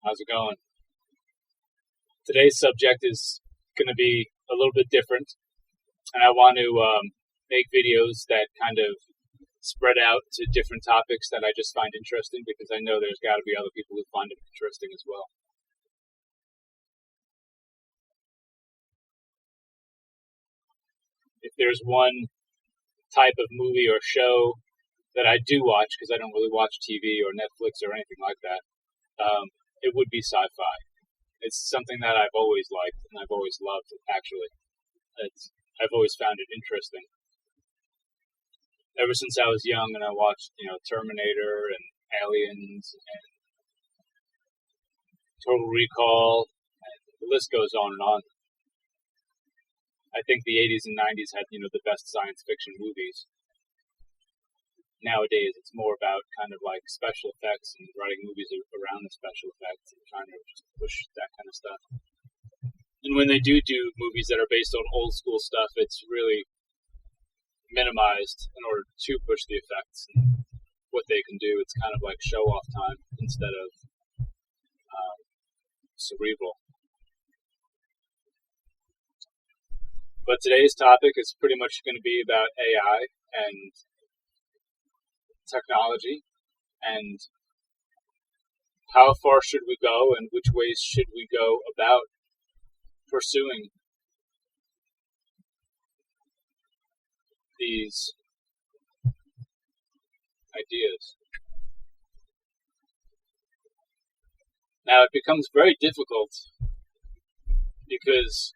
How's it going? Today's subject is going to be a little bit different, and I want to make videos that kind of spread out to different topics that I just find interesting, because I know there's got to be other people who find it interesting as well. If there's one type of movie or show that I do watch, because I don't really watch TV or Netflix or anything like that, it would be sci-fi. It's something that I've always liked and I've always loved, actually. I've always found it interesting. Ever since I was young and I watched, Terminator and Aliens and Total Recall, and the list goes on and on. I think the 80s and 90s had, the best science fiction movies. Nowadays, it's more about kind of like special effects and writing movies around the special effects and trying to just push that kind of stuff. And when they do movies that are based on old school stuff, it's really minimized in order to push the effects and what they can do. It's kind of like show off time instead of cerebral. But today's topic is pretty much going to be about AI and technology, and how far should we go and which ways should we go about pursuing these ideas. Now, it becomes very difficult because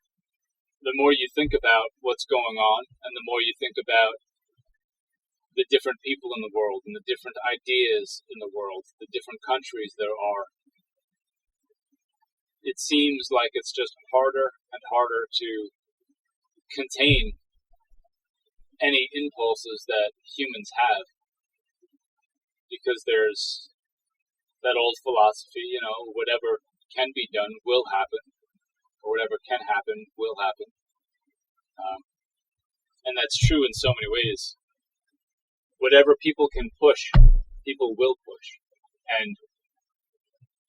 the more you think about what's going on and the more you think about the different people in the world and the different ideas in the world, the different countries there are, it seems like it's just harder and harder to contain any impulses that humans have, because there's that old philosophy, whatever can be done will happen, or whatever can happen will happen. And that's true in so many ways. Whatever people can push, people will push. And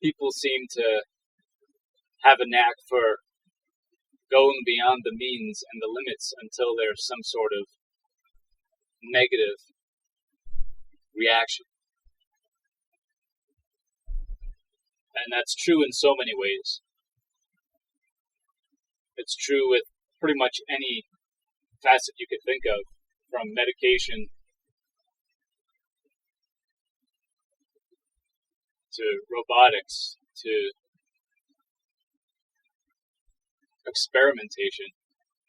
people seem to have a knack for going beyond the means and the limits until there's some sort of negative reaction. And that's true in so many ways. It's true with pretty much any facet you could think of, from medication to robotics, to experimentation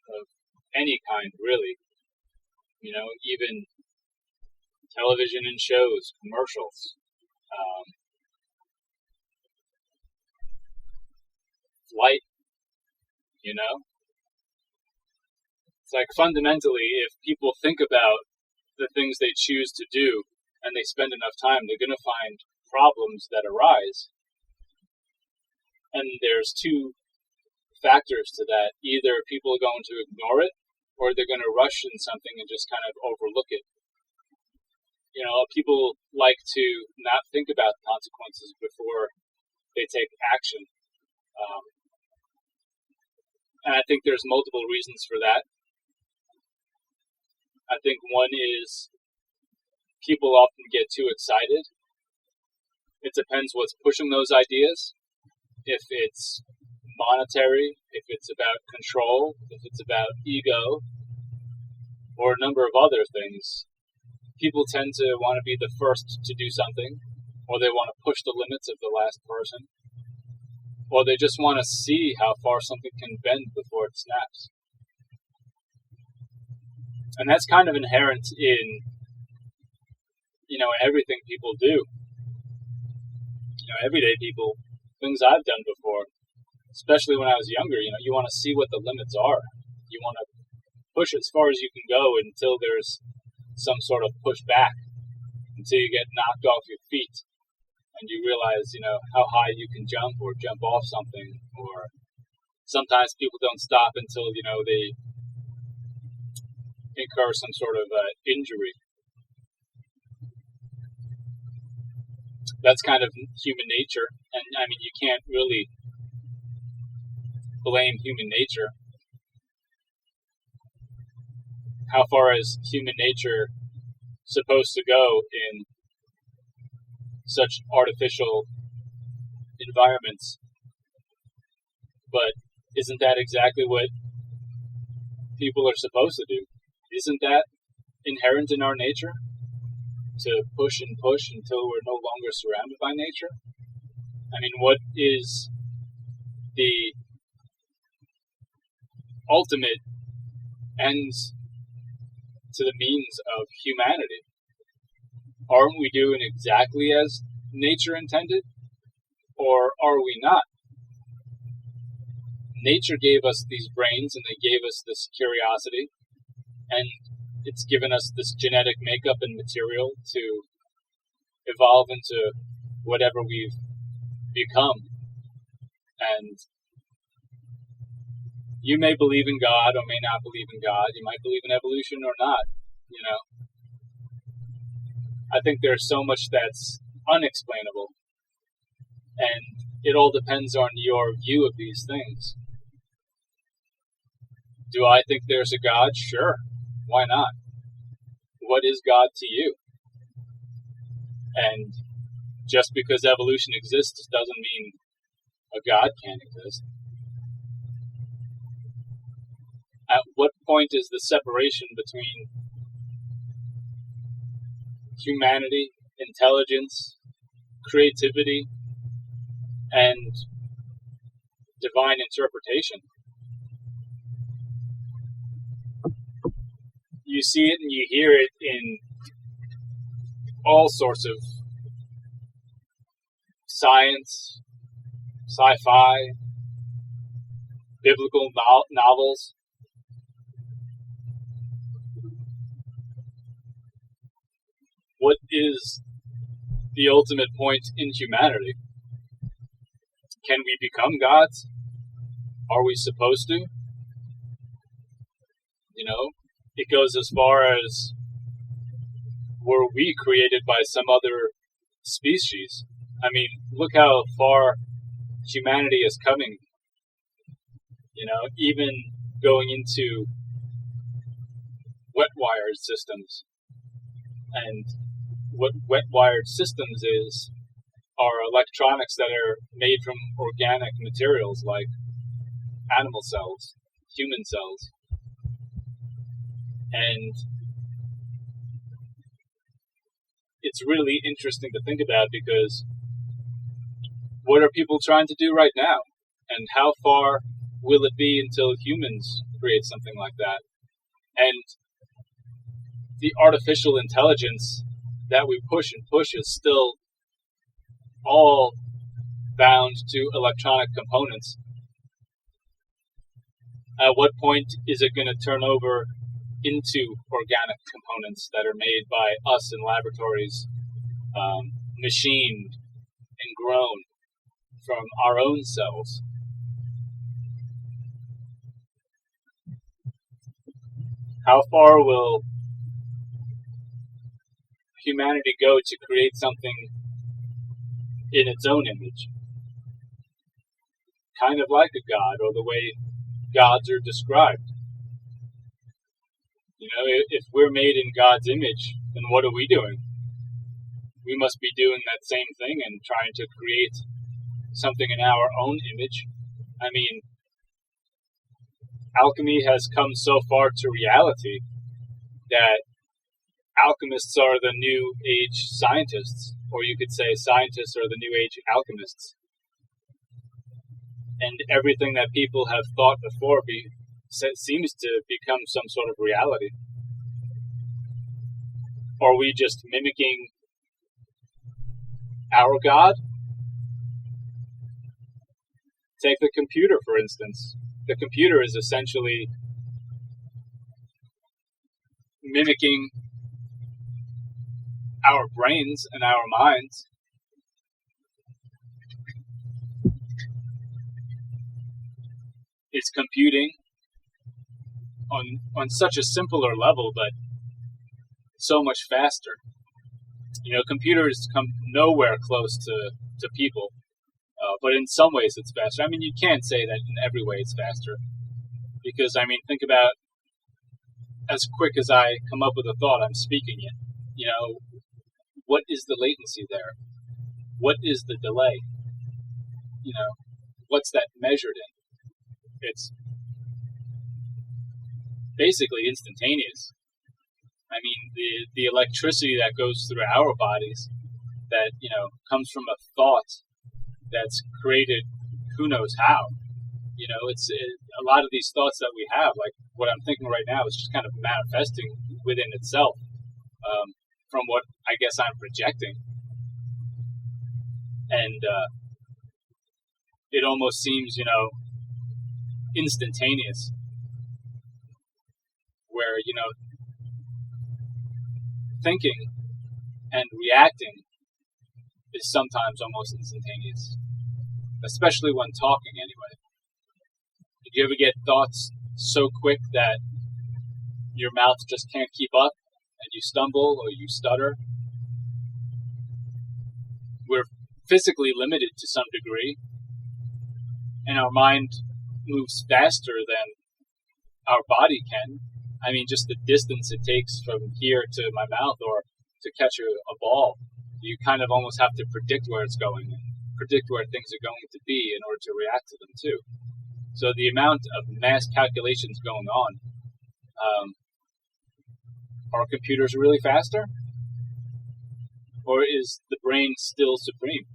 of any kind, really. Even television and shows, commercials, flight, It's like fundamentally, if people think about the things they choose to do and they spend enough time, they're going to find problems that arise. And there's two factors to that. Either people are going to ignore it, or they're going to rush in something and just kind of overlook it. People like to not think about consequences before they take action. And I think there's multiple reasons for that. I think one is people often get too excited. It depends what's pushing those ideas. If it's monetary, if it's about control, if it's about ego, or a number of other things, people tend to want to be the first to do something, or they want to push the limits of the last person, or they just want to see how far something can bend before it snaps. And that's kind of inherent in, everything people do. Everyday people, things I've done before, especially when I was younger, you want to see what the limits are. You want to push as far as you can go until there's some sort of pushback, until you get knocked off your feet and you realize, how high you can jump or jump off something. Or sometimes people don't stop until, they incur some sort of injury. That's kind of human nature. And I mean, you can't really blame human nature. How far is human nature supposed to go in such artificial environments? But isn't that exactly what people are supposed to do? Isn't that inherent in our nature? To push and push until we're no longer surrounded by nature? I mean, what is the ultimate end to the means of humanity? Aren't we doing exactly as nature intended? Or are we not? Nature gave us these brains and they gave us this curiosity, and it's given us this genetic makeup and material to evolve into whatever we've become. And you may believe in God or may not believe in God. You might believe in evolution or not. You know, I think there's so much that's unexplainable, and it all depends on your view of these things. Do I think there's a God? Sure. Why not? What is God to you? And just because evolution exists doesn't mean a God can't exist. At what point is the separation between humanity, intelligence, creativity, and divine interpretation? You see it and you hear it in all sorts of science, sci-fi, biblical novels. What is the ultimate point in humanity? Can we become gods? Are we supposed to? You know, it goes as far as, were we created by some other species? I mean, look how far humanity is coming. You know, even going into wet-wired systems. And what wet-wired systems are electronics that are made from organic materials like animal cells, human cells. And it's really interesting to think about, because what are people trying to do right now? And how far will it be until humans create something like that? And the artificial intelligence that we push and push is still all bound to electronic components. At what point is it going to turn over into organic components that are made by us in laboratories, machined and grown from our own cells? How far will humanity go to create something in its own image? Kind of like a god, or the way gods are described. You know, if we're made in God's image, then what are we doing? We must be doing that same thing and trying to create something in our own image. I mean, alchemy has come so far to reality that alchemists are the new age scientists, or you could say scientists are the new age alchemists. And everything that people have thought before seems to become some sort of reality. Are we just mimicking our God? Take the computer, for instance. The computer is essentially mimicking our brains and our minds. It's computing on such a simpler level, but so much faster. Computers come nowhere close to people, but in some ways it's faster. I mean, you can't say that in every way it's faster, because, I mean, think about, as quick as I come up with a thought, I'm speaking it. What is the latency there? What is the delay? What's that measured in? It's basically instantaneous. I mean, the electricity that goes through our bodies that, comes from a thought that's created who knows how. It's a lot of these thoughts that we have, like what I'm thinking right now, is just kind of manifesting within itself, from what I guess I'm projecting. And it almost seems, instantaneous, where, thinking and reacting is sometimes almost instantaneous, especially when talking anyway. Did you ever get thoughts so quick that your mouth just can't keep up and you stumble or you stutter? We're physically limited to some degree, and our mind moves faster than our body can. I mean, just the distance it takes from here to my mouth, or to catch a ball, you kind of almost have to predict where it's going, and predict where things are going to be in order to react to them too. So the amount of mass calculations going on, are computers really faster? Or is the brain still supreme?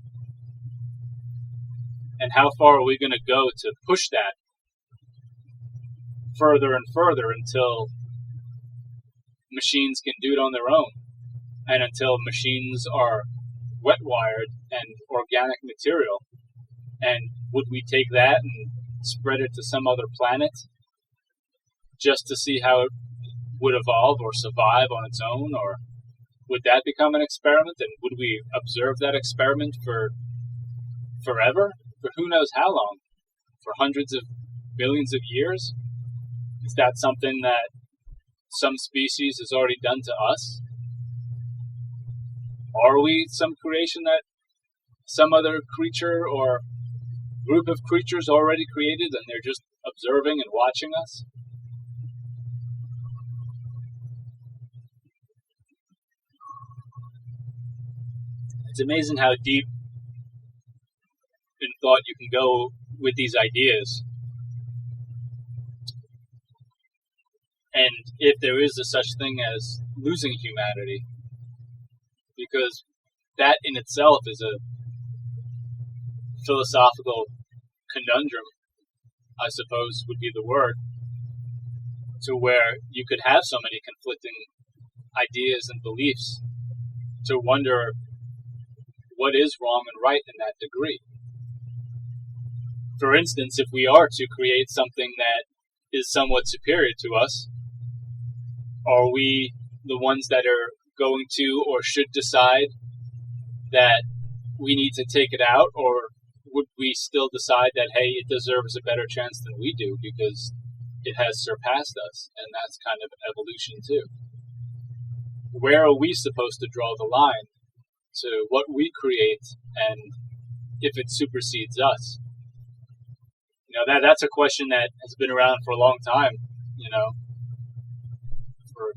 And how far are we going to go to push that further and further until machines can do it on their own, and until machines are wet-wired and organic material? And would we take that and spread it to some other planet just to see how it would evolve or survive on its own? Or would that become an experiment, and would we observe that experiment for forever? For who knows how long? For hundreds of millions of years? Is that something that some species has already done to us? Are we some creation that some other creature or group of creatures already created, and they're just observing and watching us? It's amazing how deep in thought you can go with these ideas. And if there is a such thing as losing humanity, because that in itself is a philosophical conundrum, I suppose would be the word, to where you could have so many conflicting ideas and beliefs, to wonder what is wrong and right in that degree. For instance, if we are to create something that is somewhat superior to us, are we the ones that are going to or should decide that we need to take it out? Or would we still decide that, hey, it deserves a better chance than we do because it has surpassed us? And that's kind of evolution too. Where are we supposed to draw the line to what we create, and if it supersedes us? That's a question that has been around for a long time, for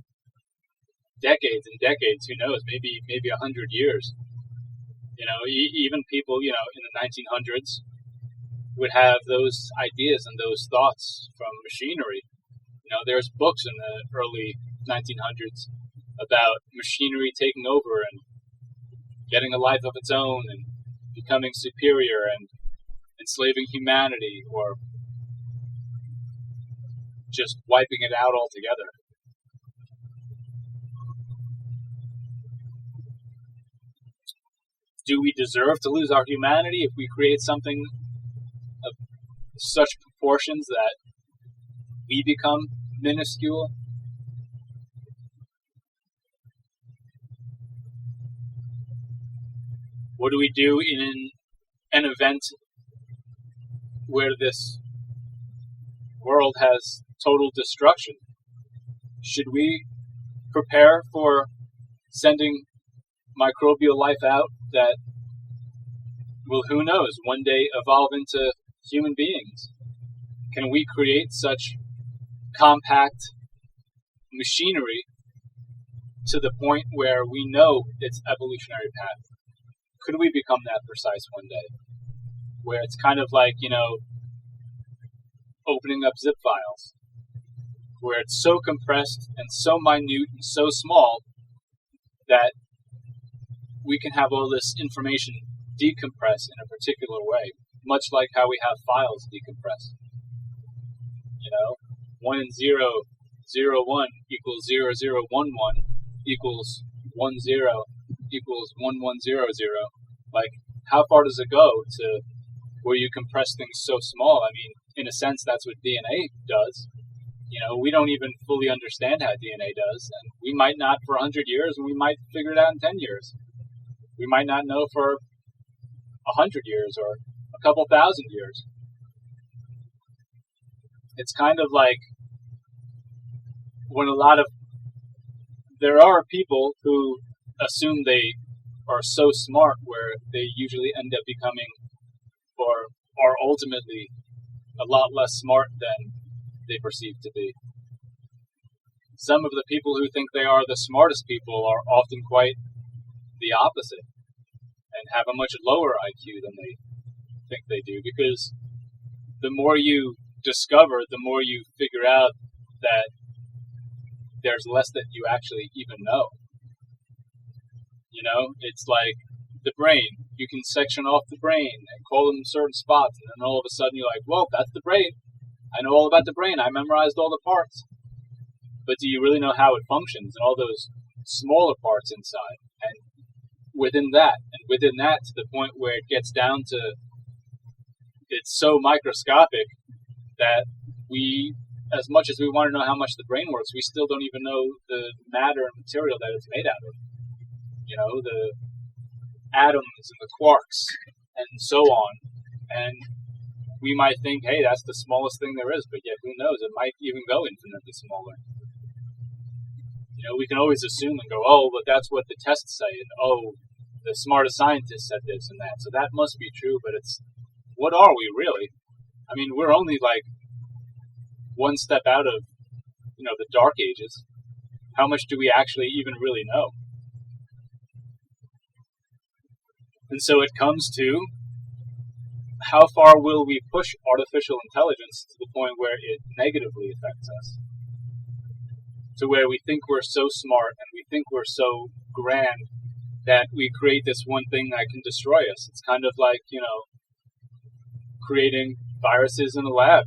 decades and decades. Who knows? Maybe 100 years. Even people, in the 1900s would have those ideas and those thoughts from machinery. There's books in the early 1900s about machinery taking over and getting a life of its own and becoming superior and enslaving humanity, or just wiping it out altogether. Do we deserve to lose our humanity if we create something of such proportions that we become minuscule? What do we do in an event where this world has total destruction? Should we prepare for sending microbial life out that will, who knows, one day evolve into human beings? Can we create such compact machinery to the point where we know its evolutionary path? Could we become that precise one day? Where it's kind of like, opening up zip files, where it's so compressed and so minute and so small that we can have all this information decompress in a particular way, much like how we have files decompress. 1 and 0, 0, 1 equals 0, 0, 1, 1 equals 1, 0 equals 1, 1, 0, 0. Like, how far does it go to where you compress things so small? I mean, in a sense, that's what DNA does. We don't even fully understand how DNA does, and we might not for 100 years, and we might figure it out in 10 years. We might not know for 100 years or a couple thousand years. It's kind of like when there are people who assume they are so smart where they usually end up becoming or are ultimately a lot less smart than they perceive to be. Some of the people who think they are the smartest people are often quite the opposite and have a much lower IQ than they think they do, because the more you discover, the more you figure out that there's less that you actually even know. It's like the brain. You can section off the brain and call them certain spots, and then all of a sudden you're like, whoa, that's the brain. I know all about the brain. I memorized all the parts. But do you really know how it functions and all those smaller parts inside? And within that, to the point where it gets down to, it's so microscopic that we, as much as we want to know how much the brain works, we still don't even know the matter and material that it's made out of. The atoms and the quarks and so on. And we might think, hey, that's the smallest thing there is, but yet who knows? It might even go infinitely smaller. We can always assume and go, oh, but that's what the tests say, and oh, the smartest scientist said this and that, so that must be true, but what are we really? I mean, we're only like one step out of, the dark ages. How much do we actually even really know? And so it comes to, how far will we push artificial intelligence to the point where it negatively affects us? To where we think we're so smart and we think we're so grand that we create this one thing that can destroy us. It's kind of like, creating viruses in a lab.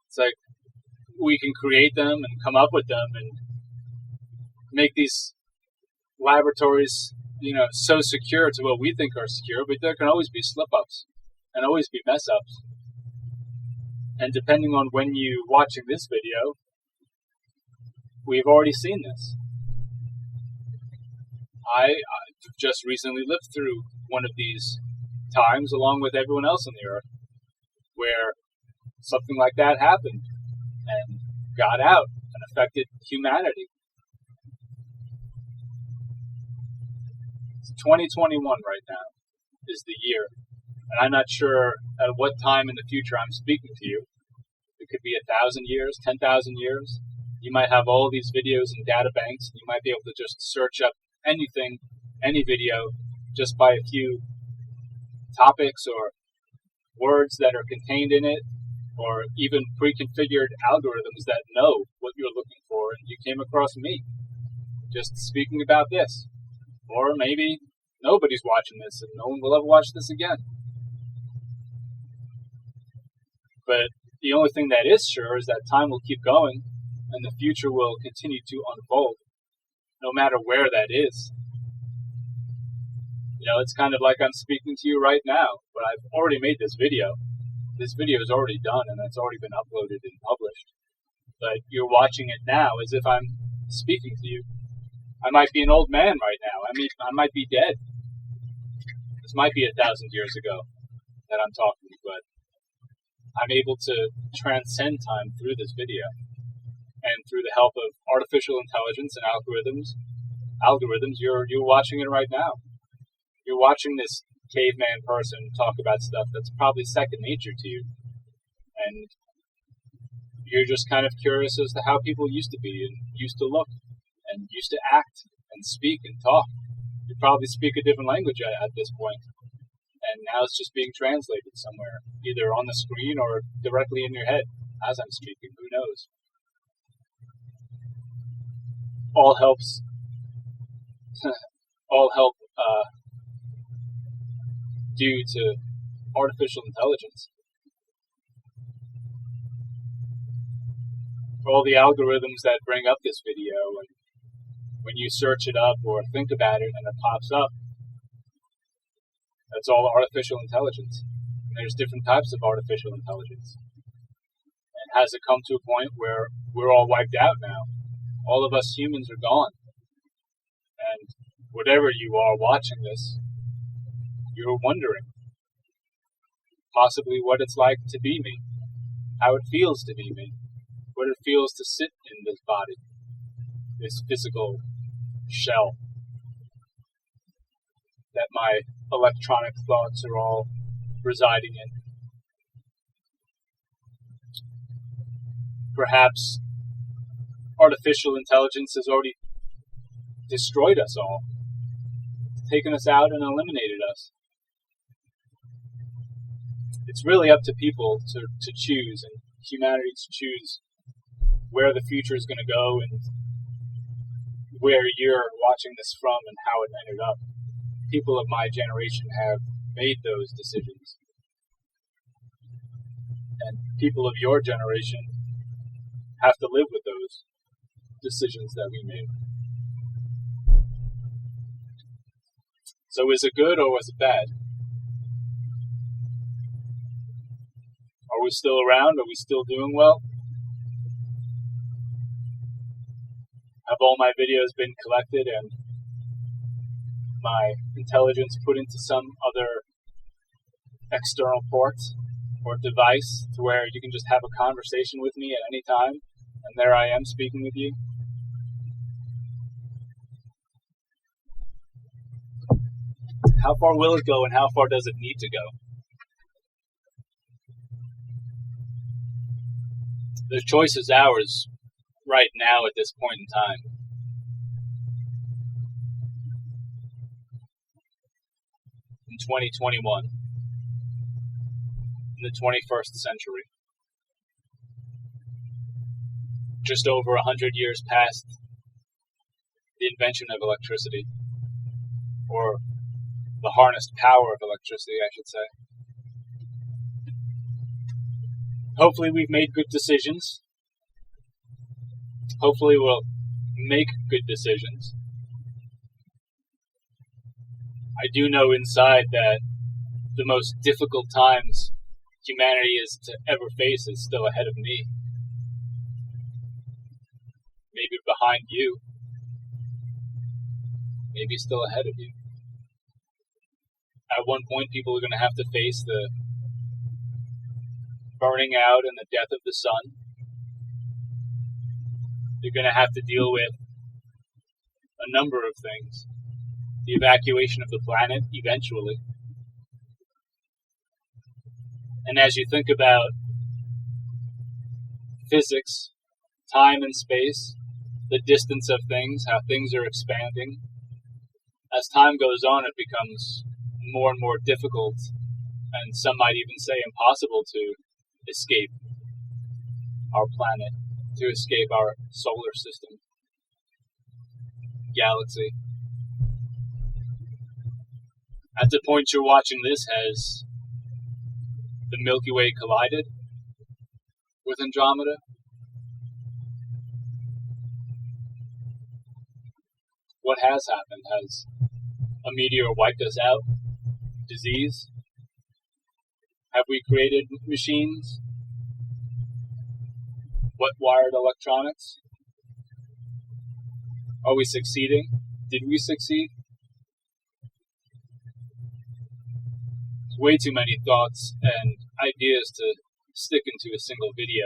It's like we can create them and come up with them and make these laboratories, so secure to what we think are secure, but there can always be slip-ups and always be mess-ups. And depending on when you're watching this video, we've already seen this. I've just recently lived through one of these times along with everyone else on the earth where something like that happened and got out and affected humanity. It's 2021 right now is the year, and I'm not sure at what time in the future I'm speaking to you. It could be 1,000 years, 10,000 years. You might have all these videos in data banks. You might be able to just search up anything, any video, just by a few topics or words that are contained in it, or even pre-configured algorithms that know what you're looking for, and you came across me just speaking about this. Or maybe nobody's watching this and no one will ever watch this again. But the only thing that is sure is that time will keep going and the future will continue to unfold, no matter where that is. It's kind of like I'm speaking to you right now, but I've already made this video. This video is already done and it's already been uploaded and published. But you're watching it now as if I'm speaking to you. I might be an old man right now. I might be dead. This might be 1,000 years ago that I'm talking, but I'm able to transcend time through this video and through the help of artificial intelligence and algorithms algorithms, you're watching it right now. You're watching this caveman person talk about stuff that's probably second nature to you, and you're just kind of curious as to how people used to be and used to look and used to act and speak and talk. You probably speak a different language at this point, and now it's just being translated somewhere, either on the screen or directly in your head as I'm speaking. Who knows? All helps. All help due to artificial intelligence. All the algorithms that bring up this video, and when you search it up or think about it and it pops up, that's all artificial intelligence. And there's different types of artificial intelligence. And has it come to a point where we're all wiped out now? All of us humans are gone. And whatever you are watching this, you're wondering possibly what it's like to be me, how it feels to be me, what it feels to sit in this body, this physical shell that my electronic thoughts are all residing in. Perhaps artificial intelligence has already destroyed us all, taken us out and eliminated us. It's really up to people to choose, and humanity to choose where the future is going to go and where you're watching this from and how it ended up. People of my generation have made those decisions. And people of your generation have to live with those decisions that we made. So is it good or was it bad? Are we still around? Are we still doing well? Have all my videos been collected and my intelligence put into some other external port or device to where you can just have a conversation with me at any time, and there I am speaking with you? How far will it go, and how far does it need to go? The choice is ours right now at this point in time. In 2021, in the 21st century, just over 100 years past the invention of electricity, or the harnessed power of electricity, I should say. Hopefully we've made good decisions. Hopefully we'll make good decisions. I do know inside that the most difficult times humanity is to ever face is still ahead of me. Maybe behind you. Maybe still ahead of you. At one point, people are going to have to face the burning out and the death of the sun. They're going to have to deal with a number of things. The evacuation of the planet, eventually. And as you think about physics, time and space, the distance of things, how things are expanding, as time goes on, it becomes more and more difficult, and some might even say impossible, to escape our planet, to escape our solar system, galaxy. At the point you're watching this, has the Milky Way collided with Andromeda? What has happened? Has a meteor wiped us out? Disease? Have we created machines? What-wired electronics? Are we succeeding? Did we succeed? Way too many thoughts and ideas to stick into a single video.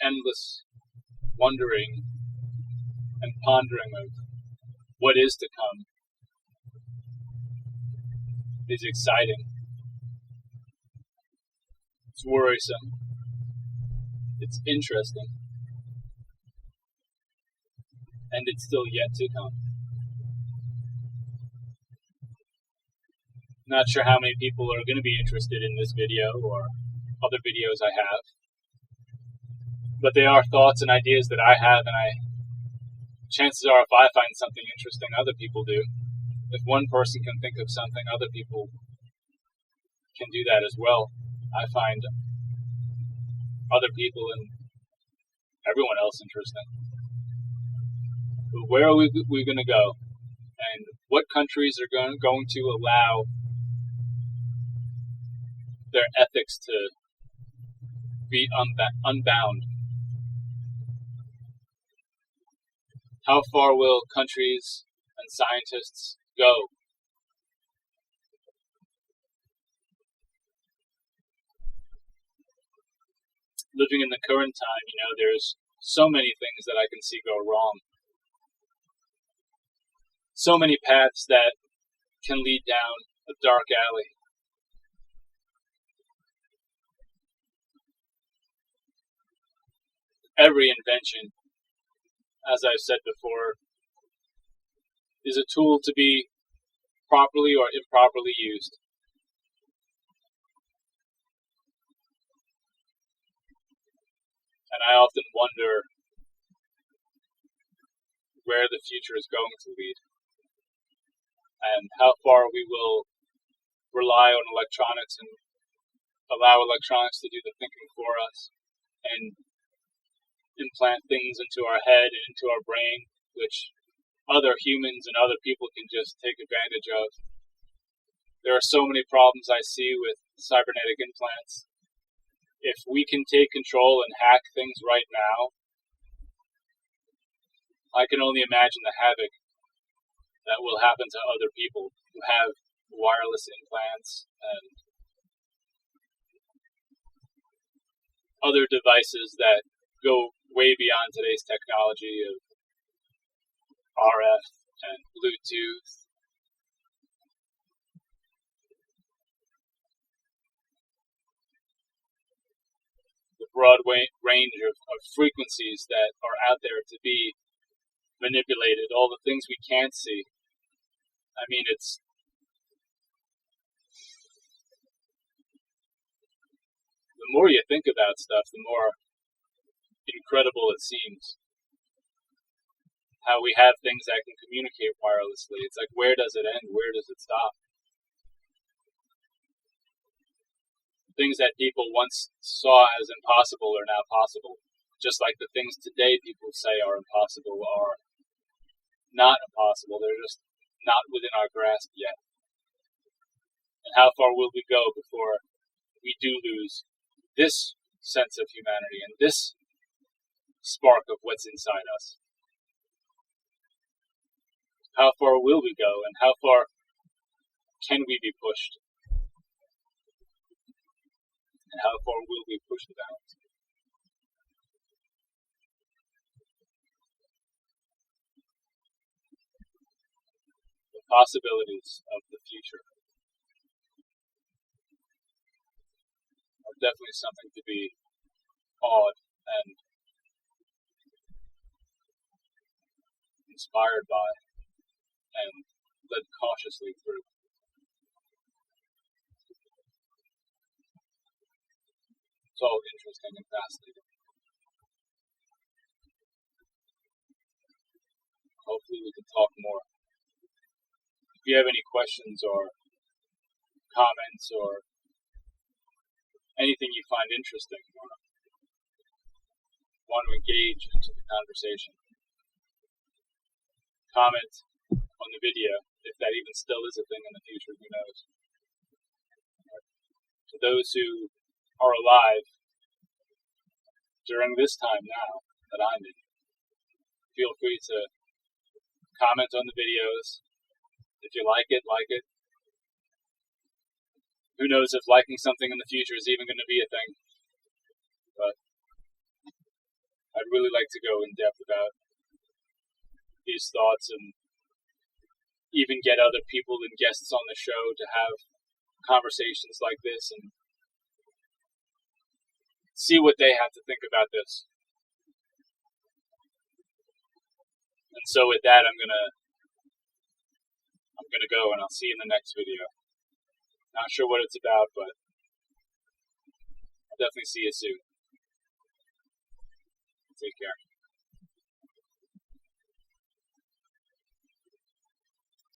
endless wondering and pondering of what is to come is exciting. It's worrisome. It's interesting. And it's still yet to come. Not sure how many people are going to be interested in this video or other videos I have. But they are thoughts and ideas that I have, and chances are if I find something interesting, other people do. If one person can think of something, other people can do that as well. I find other people and everyone else interesting. But where are we going to go? And what countries are going to allow their ethics to be unbound? How far will countries and scientists go? Living in the current time, there's so many things that I can see go wrong. So many paths that can lead down a dark alley. Every invention, as I've said before, is a tool to be properly or improperly used. And I often wonder where the future is going to lead and how far we will rely on electronics and allow electronics to do the thinking for us and implant things into our head and into our brain, which other humans and other people can just take advantage of. There are so many problems I see with cybernetic implants. If we can take control and hack things right now, I can only imagine the havoc that will happen to other people who have wireless implants and other devices that go way beyond today's technology of RF and Bluetooth. The broad range of frequencies that are out there to be manipulated, all the things we can't see. I mean, the more you think about stuff, the more incredible it seems. How we have things that can communicate wirelessly. It's like, where does it end? Where does it stop? Things that people once saw as impossible are now possible. Just like the things today people say are impossible are not impossible. They're just not within our grasp yet. And how far will we go before we do lose this sense of humanity and this spark of what's inside us? How far will we go, and how far can we be pushed? And how far will we push the bounds? The possibilities of the future are definitely something to be awed and inspired by and led cautiously through. It's all interesting and fascinating. Hopefully we can talk more. If you have any questions or comments or anything you find interesting or want to engage into the conversation, comment on the video, if that even still is a thing in the future, who knows. To those who are alive during this time now that I'm in, feel free to comment on the videos. If you like it, like it. Who knows if liking something in the future is even going to be a thing. But I'd really like to go in depth about these thoughts and even get other people and guests on the show to have conversations like this and see what they have to think about this. And so with that, I'm gonna go, and I'll see you in the next video. Not sure what it's about, but I'll definitely see you soon. Take care.